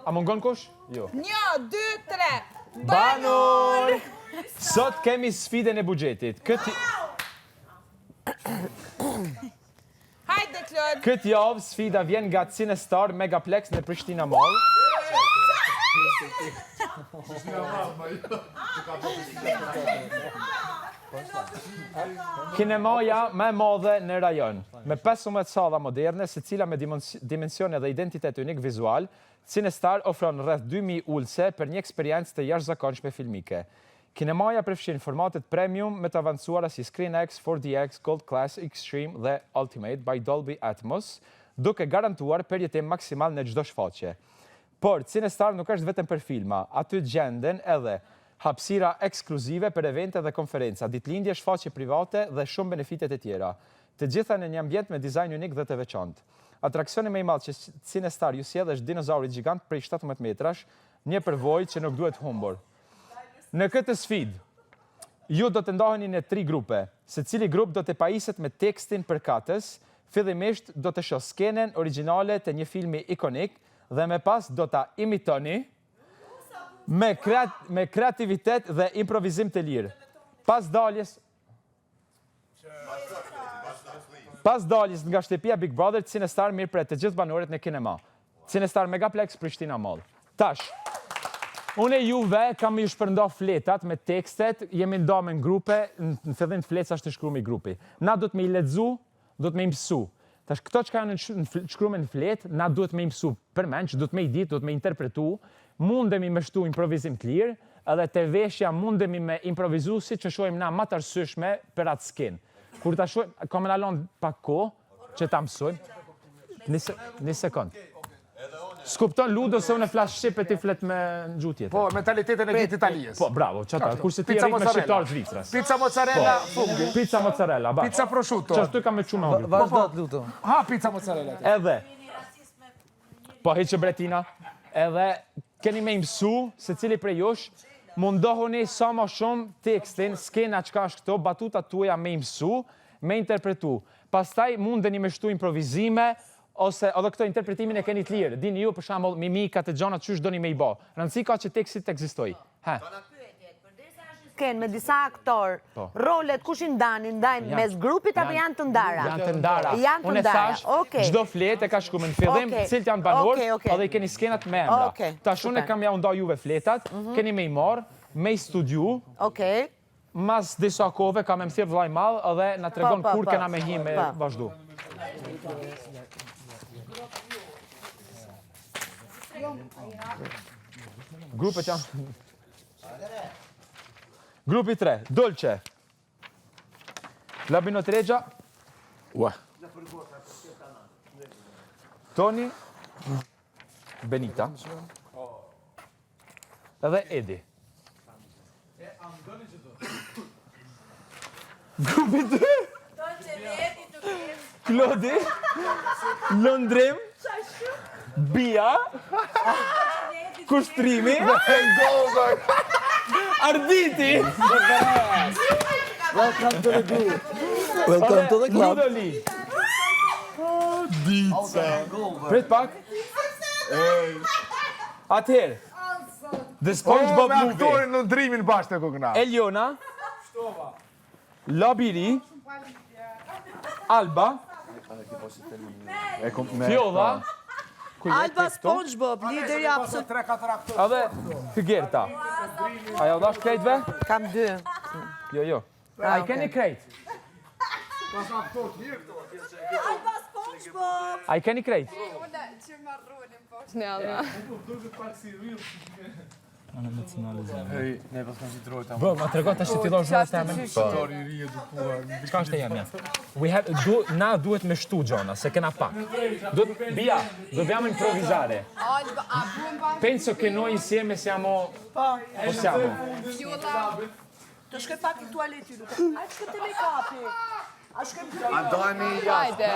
A mungon kush? Jo. 1, 2, 3. Banor! Sot kemi sfidën e buxhetit. Hajde, Klod. Këtë javë sfida vjen nga Cinestar Megaplex në Prishtina Mall. Kinemaja më e madhe në rajon, me 15 salla moderne, secila me dimensione dhe identitet unik vizual, Cinestar ofron rreth 2000 ulse për një eksperiencë të jashtëzakonshme filmike. Kinemaja përfshin formatet premium me të avancuara si ScreenX, 4DX, Gold Class, Extreme dhe Ultimate by Dolby Atmos, duke garantuar përjetim maksimal në çdo shfaqje. Por Cinestar nuk është vetëm për filma, aty gjenden edhe hapësira ekskluzive për evente dhe konferenca, ditëlindje, shfaqje private dhe shumë benefitet e tjera. Të gjitha në një ambient me dizajn unik dhe të veçantë. Atraksioni më i madh që Cinestar ju sjell është dinozauri gjigant prej 17 metrash, një përvojë që nuk duhet humbur. Në këtë sfidë, ju do të ndaheni në 3 grupe, secili grup do të pajiset me tekstin përkatës, fillimisht do të shoh skenën origjinale të një filmi ikonik dhe më pas do ta imitoni me kreativitet dhe improvizim të lirë. Pas daljes nga shtëpia Big Brother, Cinestar mirëpret të gjithë banorët në kinema. Cinestar Megaplex Prishtina Mall. Tash, unë e juve kam ju shpërnda fletat me tekstet, jemi nda me në grupe, në fillim fletës është të shkruemi grupi. Na do të me i ledzu, do të me i mësu. Tash, këto që ka në shkrume në fletë, na do të me i mësu përmen, që do të me i ditë, do të me interpretu, mundemi me shtu improvizim të lirë, edhe të veshja mundemi me improvizu si që shojmë na ma të arsyeshme për atë skin. Kur ta shojmë, kam në alon pak ko, që ta mësojmë, një sekund. Skupton Ludo se unë e flash shqip e ti flet me në gjuhë tjetër. Po, mentalitetin e gjithë Italijes. Po, bravo, qëta, kurse ti rrit me shqiptarë Zvicrës. Pizza mozzarella, fungi. Pizza mozzarella, ba. Pizza prosciutto. Qashtu ka me qumë hongri. Vazhdojt, luto. Ha, pizza mozzarella. Edhe, po, heqë bretina, edhe keni me imësu se cili prej jush, mundohuni sa ma shumë tekstin, skena qka është këto, batutat tuja me imësu, me interpretu. Pastaj mundeni me shtu improvizime, ose edhe këto interpretimin e keni të lirë. Dini ju, për shembull, mimikat e gjonat qysh doni me i bë. Rëndësi ka që tekstit të ekzistoj. Sken me disa aktor, rolet kush i ndajnë mes grupit apo janë të ndara? Janë të ndara. Janë të Unë ndara. thash, çdo fletë e ka shkruar në fillim, cilët janë banor, edhe i keni skenat me emra. Tash unë kam ja u nda juve fletat, keni me i marr, me i studiu. Okej. Mas disa kove ka me mëthirë vllai mall edhe na tregon kur kena me hi me vazhdu. Grupet janë... Grupi 3, Dolce. Labino Treggia. Toni. Benita. Edhe Edi. Grupi 2. Klodi. Londrim. Bia. Kushtrimi. Arditi. Welcome to the group. Welcome to the club. Ludoli. Dica. Prit pak. Atëherë. The SpongeBob Me Movie. aktorin në ndrimin bashkë të kukna. Eliona. Labiri. Alba. Fjolla. Alba SpongeBob, lideri absolut. Edhe Figerta. Aja u dash krejtve? Kam 2. Jo. A i keni krejt? Alba SpongeBob. A i keni krejt? Bro, ma të regot është që ti do zhërës të amen? Qka është e jam ja? Na duhet me shtu gjona, se kena pak. Bia, dobbiamo improvvisare. Penso che noi insieme siamo... Possiamo. Të shkoj pak i tualeti, Luka. A shkoj te make-upi. Andoni jashtë.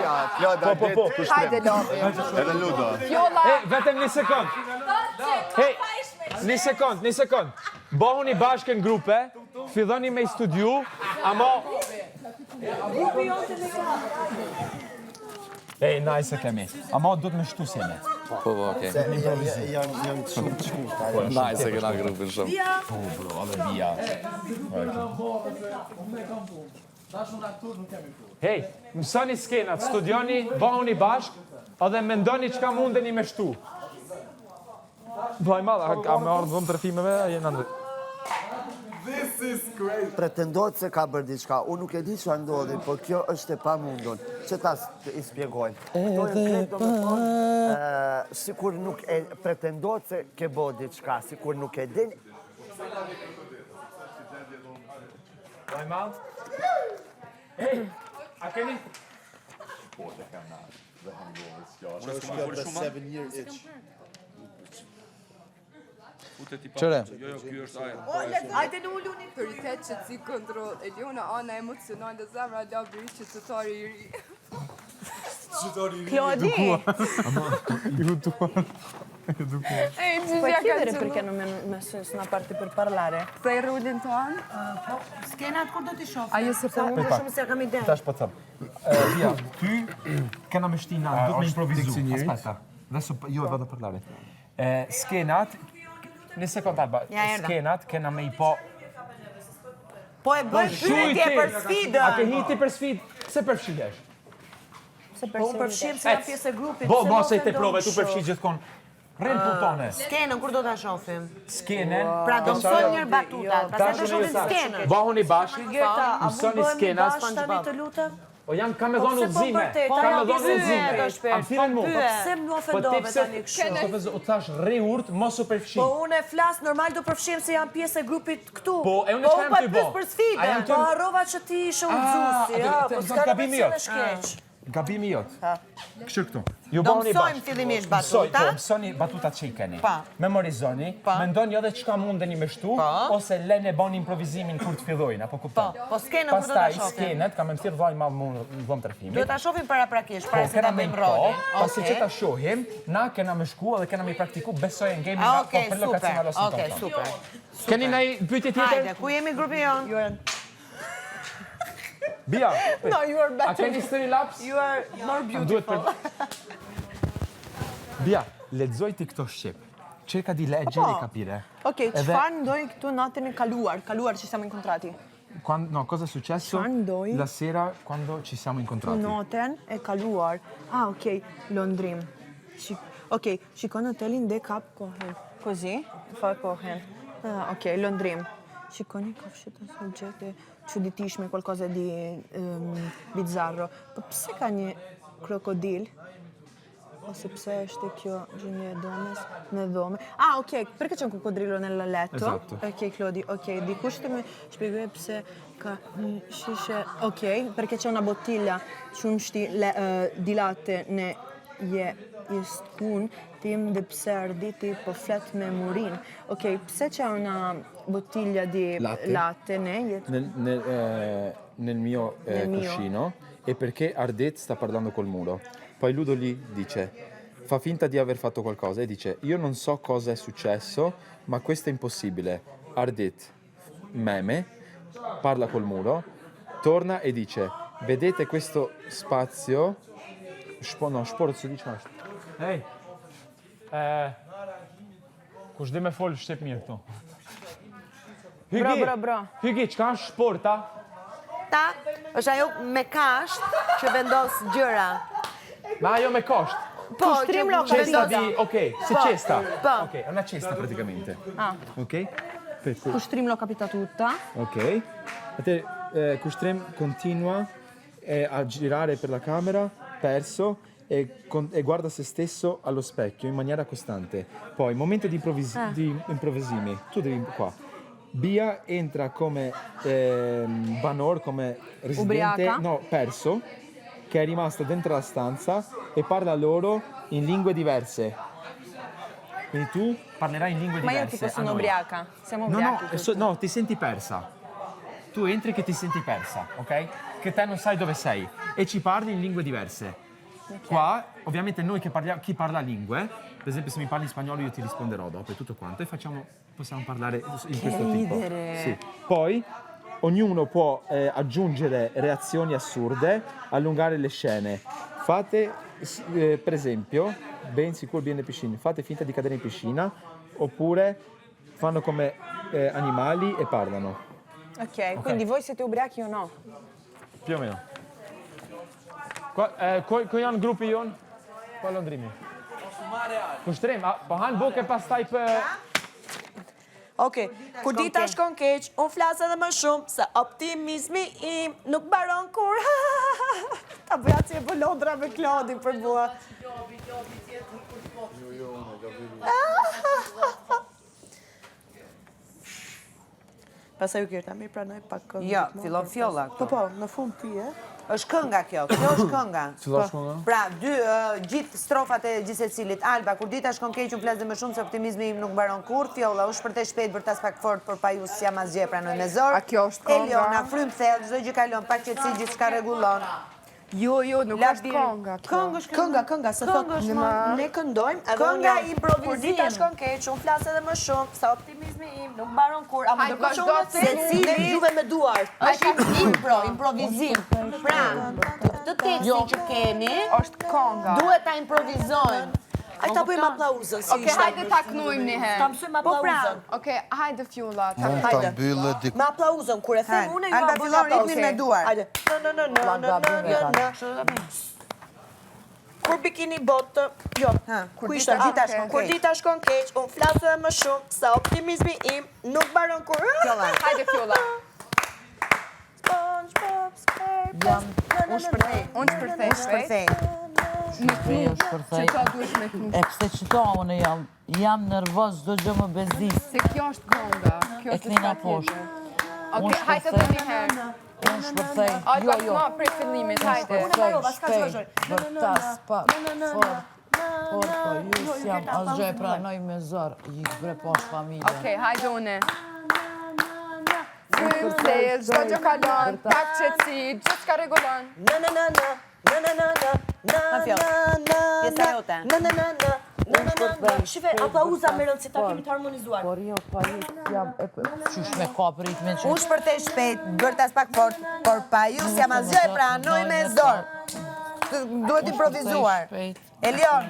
Po. Hajde, Lobi. Edhe Ludo. Vetëm një sekund. Hej, një sekund. Bohuni bashkë në grupe, filloni me i studiu, ama... Nice e kemi. Ama do të me shtu sene. Po, okej. Janë shumë të shkurta. Nice e këna grupin shumë. Po, bro, edhe via. Hej, mësoni skenat, studioni, bëhuni bashk, edhe mendoni çka mundeni me shtu. Blaj madha, a me ardhë dhëmë të rëfimeve, a jenë andë. Pretendojt se ka bërë diçka. Unë nuk e di çfarë ndodhi, por kjo është e pamundur. Që ta i spjegojnë. Këto e kretë domethënë, sikur nuk e pretendojt se ke bërë diçka, sikur nuk e din. Blaj madhë. Hej, a keni? Qëre? Hajde në ullu një prioritet që si kontrol. Eliona, ana emocionale, zemra, labri, që të tari i ri. Klodi! Po e chiedere perché non mi ha messo una parte per parlare? Stai rullin tonë? Skenat kur do t'i shoh? Ajo se po Unë shumë se kam ide. Tash po thëmë. Via, ty, kena me shtina, do të me improvizu. Aspetta, adesso io vado a parlare. Skenat, një sekund Alba, skenat kena me i po... Po e bëj pyetje për sfidën. A ke hiti për sfidë? Se përfshihesh? Po përfshim se jam pjesë e grupit. Bo, mos e te prove, tu përfshi gjithkon. Rrën pultone. Skenën kur do ta shohim? Skenën. Pra do mësojmë njërë batutat, pastaj do shohim skenën. Bahuni bashkë, mësoni skenat. Tani të lutem. O janë ka me dhonë udzime. Ka me dhonë udzime. Am thiren mu. Pse më ofendove tani kështu? O thash rri urt, mos u përfshi. Po unë e flas normal do përfshim se jam pjesë e grupit këtu. Po, e unë çfarë ty bo? Për sfidën. Po harrova që ti ishe udhëzuesi, po s'ka rëndësi shkeq. Gabimi jot. Kështu këtu. Ju Do bëhuni mësojmë fillimisht batuta. Po, mësoni batutat që i keni. Pa. Memorizoni, mendoni edhe çka mundeni me shtu, ose lënë e bani improvizimin kur të fillojnë, apo kupton? Po skenën kur do ta Pastaj shohim? skenet, kam më thirr vaj madh në vëm trefimit. Do ta shohim paraprakisht, para se ta bëjmë Po, rolin. pasi që ta shohim, na kena me shku edhe kena me praktiku, besoj në game për lokacion alos në Okej, super. Keni ndaj pyetje Hajde, tjetër? ku jemi grupi jon? Bia, No, you are a better. keni storylaps? You are more Duhet beautiful. Bia, lexoj ti këto shqip. Cerca di leggere e capire. Ok, çfarë ndoi këtu natën e kaluar që siamo incontrati? No, cosa è successo Quando? la sera quando ci siamo incontrati? Natën e kaluar. Ah, ok, lëndrim. Ok, shikon hotelin dhe kap kohën. Così? Fa kohën. Ah, ok, lëndrim. Shikoni kafshët e soggetti çuditishme, qualcosa di bizzarro. Po pse ka një krokodil? Ose pse është kjo gjënia e domës në dhomë? Ah, ok, perché c'è un coccodrillo nel letto? Esatto. Ok, Clodi, ok, dikush të më shpjegoj pse ka një shishe... Ok, perché c'è una bottiglia di latte në jeskun tim dhe pse arditi po flet me Murin. Ok, pse c'è una bottiglia di latte nel mio cuscino e perché Ardit sta parlando col muro. Poi Ludo lì dice, fa finta di aver fatto qualcosa e dice, io non so cosa è successo, ma questo è impossibile. Ardit, meme, parla col muro, torna e dice, vedete questo spazio? Shporo të diç ashtu. Hej, kush dhe me folë shtep mirë këtu? Hygi, Hygi, çka është shporta? Ta është ajo me kasht që vendos gjëra. Ma ajo me kosht? Po, Shtrim që Cesta vendos. di, ok, se Po, cesta. po. Ok, è una cesta praticamente. Ah. Ok? Kushtrim l'ho capita tutta. Ok. Kushtrim continua a girare per la camera, perso, e guarda se stesso allo specchio in maniera costante. Poi, momento di improvvisimi, tu devi qua. Bia entra come Banor, come residente, Ubriaca? no, perso, che è rimasta dentro la stanza e parla loro in lingue diverse. Quindi tu parlerai in lingue Ma io diverse. tipo sono a noi. ubriaca. Siamo No, ubriachi. no, ti senti persa. Tu entri che ti senti persa, ok? Che te non sai dove sei e ci parli in lingue diverse. Qua, ovviamente noi che parliamo, chi parla lingue, per esempio se mi parli in spagnolo io ti risponderò dopo e tutto quanto e possiamo parlare in questo tipo. Sì. Poi ognuno può aggiungere reazioni assurde, allungare le scene. Fate per esempio, ben sicuro viene piscina, fate finta di cadere in piscina, oppure fanno come animali e parlano. Ok, quindi voi siete ubriachi o no? Più o meno. Ku janë grupi jonë? Po lëndrimi. Kushtrim, po hanë buke pastaj për... Okej, kur dita shkon keq, unë flas edhe më shumë, se optimizmi im nuk baron kur. Ta bëja që e për Londra me Klodin për mua. Pasaj u kjerta, mi pranoj pak këngë. Jo, fillon fjolla këto. Po, në fund ti, e? Është kënga kjo është kënga. Cila është kënga? Pra, gjithë strofat e gjithë secilit. Alba, kur dita shkon keq, unë flas dhe më shumë se optimizmi im nuk mbaron kurrë. Fjolla, u shpërtej shpejt bërtas pak fort, por pa ju s'jam asgjë, pranoj me zor. A kjo është kënga? Eliona, frym thellë, çdo gjë kalon, pak qetësi, gjithçka rregullon. Jo, nuk është kënga kjo. Kënga, se thot, ne këndojmë, edhe Kënga unë improvizim. Kur dita shkon keq, unë flas edhe më shumë, se optimizmi im nuk mbaron kurrë. Ama do vazhdo të se secili juve me duar. Është improvizim. Pra, këtë tekstin që keni, Është kënga. duhet ta improvizojmë. Ai ta bëjmë aplauzën, si Okej, hajde ta knojmë një Ta herë. mësojmë aplauzën. Okej, hajde fjolla. Mund ta mbyllë dik. Me aplauzën, kur e them unë, ju Alba bëjmë fillon ritmin me duar. Hajde. Kur bikini botë, jo, Kur dita shkon kur keq. dita shkon keq, unë flas edhe më shumë, se optimizmi im nuk baron kurrë. Hajde fjolla. SpongeBob SquarePants. Unë shpërthej. Unë shpërthej shpejt. Që ta duesh me knu. E kështë që ta unë jam nervoz, do gjë më bezdis. Se kjo është kënga. Kjo E është knina diçka poshtë. tjetër. Okej, hajde dhe një herë. Unë shpërthej. Alba, ma prej fillimit, hajde. Vërtas, pak, fort. Por, po, ju s'jam asgjë e pranoj me zor. I bre poshtë familje. Okej, hajde une. Frym thellë, çdo gjë kalon, pak qetësi, gjithçka rregullon. Pjesa jote. Shife, aplauza me rëndë, si ta kemi të harmonizuar. Por jo, pa ju s'jam e për... Qysh me ka për ritmin që... Unë shpërthej shpejt, bërtas pak fort, por pa ju s'jam asgjë e pranoj me zor. Duhet improvizuar. Elion.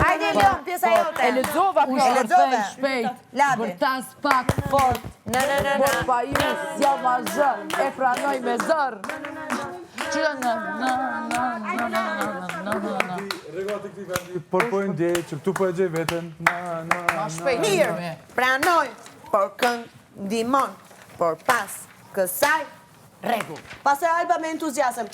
Hajde Elion, pjesa jote. E lexova Unë kjo. shpërthej shpejt, Labi. bërtas pak fort. Por pa ju s'jam asgjë e pranoj me zor. Që Por po e ndjej, që këtu po e gjej veten. Ma shpejt. Mirë, pranoj, por këng ndimon, por pas kësaj rregull. Pastaj Alba me entuziasm.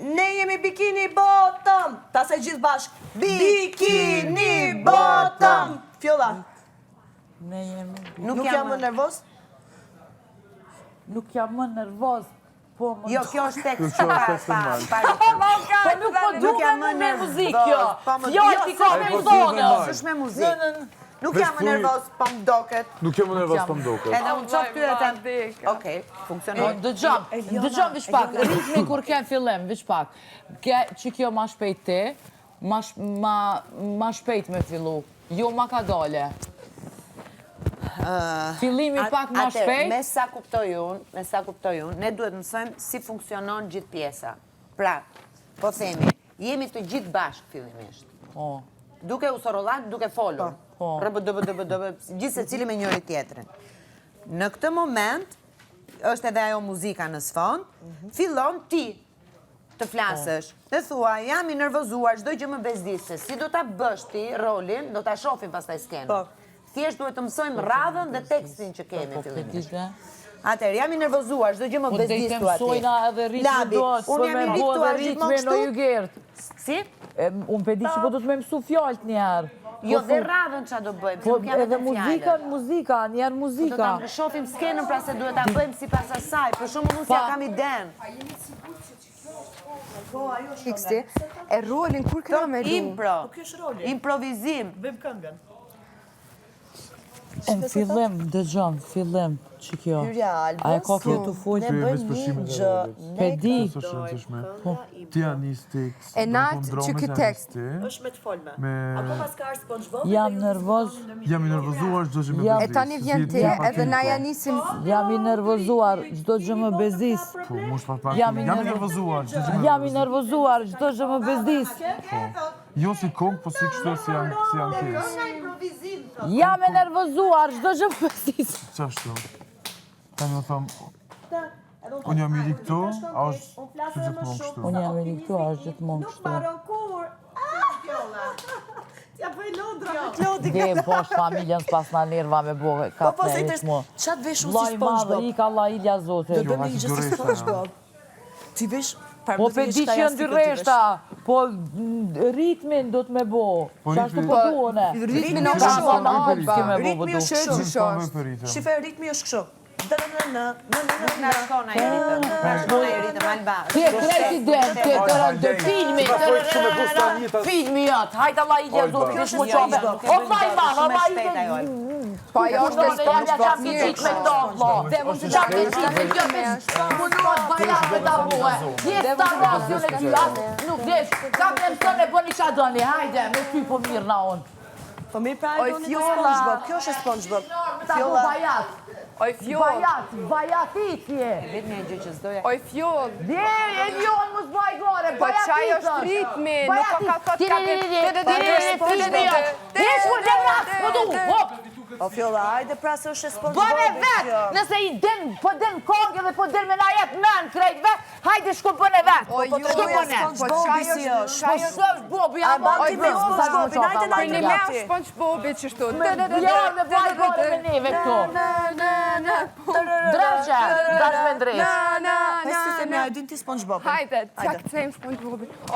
Ne jemi bikini bottom. Ta se gjithë bashk. Bikini bottom. Fjolla, Ne jemi... nuk jam më nervoz? Nuk jam më nervoz, po më... Jo, kjo është tekst Po nuk po duke me muzikë, jo. Fjallë ti ka me zonë. S'është me muzikë. Nuk jam më nervoz, po më doket. Nuk jam më nervoz po më duket. Edhe unë qoftë ty e tem. Okej, funksionon. Dëgjom vish pak, ritmi kur ke fillim, vish pak. Që kjo ma shpejt ti, ma shpejt me fillu. Jo ma ka dole. Fillimi pak ma shpejt. Me sa kuptoj unë, ne duhet mësojmë si funksionon gjithë pjesa. Pra, po themi, jemi të gjithë bashkë fillimisht. Duke u sorollat, duke folur. Gjithë se cili me njëri tjetrin. Në këtë moment, është edhe ajo muzika në sfond, fillon ti të flasësh. Të thua, jam i nervozuar, çdo gjë më bezdisë. Si do ta bësh ti rolin, do ta shohim pastaj skenën. Thjesht duhet të mësojmë radhën dhe tekstin që kemi fillimisht. Atëherë, jam i nervozuar, çdo gjë më bezdis tu aty. Po te mësojna edhe ritmi do, unë jam i riktuar gjithmonë ritmi në ju gjertë. Si? Unë pedi që po do të me mësu fjallët njerë. Jo, dhe radhën qa do bëjmë, Po edhe muzika, njerë Do muzika. ta shohim skenën, pra se duhet ta bëjmë sipas asaj. Për shembull, unë si ja kam iden. Xti, e rolin kur kena me lu? Impro. Improvizim. Bëjmë këngën. Në fillim, dëgjon, fillim, që kjo. Hyrja A e ka kjo të full? Ne Ty e bëjmë mes përshimin një e gjë. Rodit. Pe di. Së shëndësishme. Ti janë një tekst. E natë që ky tekst. Është me të folme. Me... Ako pas ka SpongeBob. Jam nervoz, Jam i nervozuar çdo që më Ja. bezdis. E tani vjen ti edhe na ja nisim. jam i nervozuar, çdo gjë më bezdis. Po, mosh pak Jam i nervozuar çdo që më Jam i nervozuar, çdo gjë më bezdis. Jo si kong, po si kështu si ankes. Jam e nervozuar, çdo gjë më bezdis. Qashtu? Tani më thëmë, unë jam i ri këtu, a është gjithmonë kështu? Unë jam i këtu, a është gjithmonë kështu. Ja bëj lodra. Dhe poshtë familjen s'pas na nerva me bohe, ka Po, se të interes, mo. qatë vesh unë si Vlaj madhe, SpongeBob? i ka la ilja zote. Do bëjmë një gjë si SpongeBob. Ti vesh... Po pe di që janë dy reshta, po ritmin do të me bo. Qashtu po duone. Ritmin Ka është thonë shumë altë ke me bo Ritmi vëdu. është kështu. Gjithmonë për ritëm. Shife, ritmi është kështu. Na shkon ai ritëm. Na shkon ai ritëm Alba. Ti e president, të filmi, filmi jatë, hajta la ilja zote, kish më qobe. O vaj ma, o vaj ilja. Po ajo është e SpongeBob Mirë me këto, vlo. Dhe mund të Qatë qakë e qitë kjo me punuat bajat me ta buhe. Jesë ta rasion e kjo, nuk desh. Ka me mësën e bëni qa doni, hajde, me ty po mirë na unë. Po mirë pra Oj, e doni të fjolla. SpongeBob. Kjo është SpongeBob. Ta bu bajat. Oj fjoll. Bajat i tje. Vetëm një gjë që s'doja. Oj fjoll. Dhe, e njohën mos baj gore, Po bajat i qaj është ritmi, nuk ka thot ka O fjolla, hajde pra se është SpongeBob. Bëne vetë, nëse i den, po den kongë dhe po den me na jetë men krejtve, hajde shku bëne vetë. O ju, shku bëne. SpongeBobi si është. Po së është Bobi, a ban ti me SpongeBobin, hajde na Për një me është SpongeBobi që shtu. Ja, me baj gore me neve këto. Dreqe, dash me ndrejtë. Hajde, se me a din ti SpongeBob. Hajde, cak të sejmë SpongeBobi.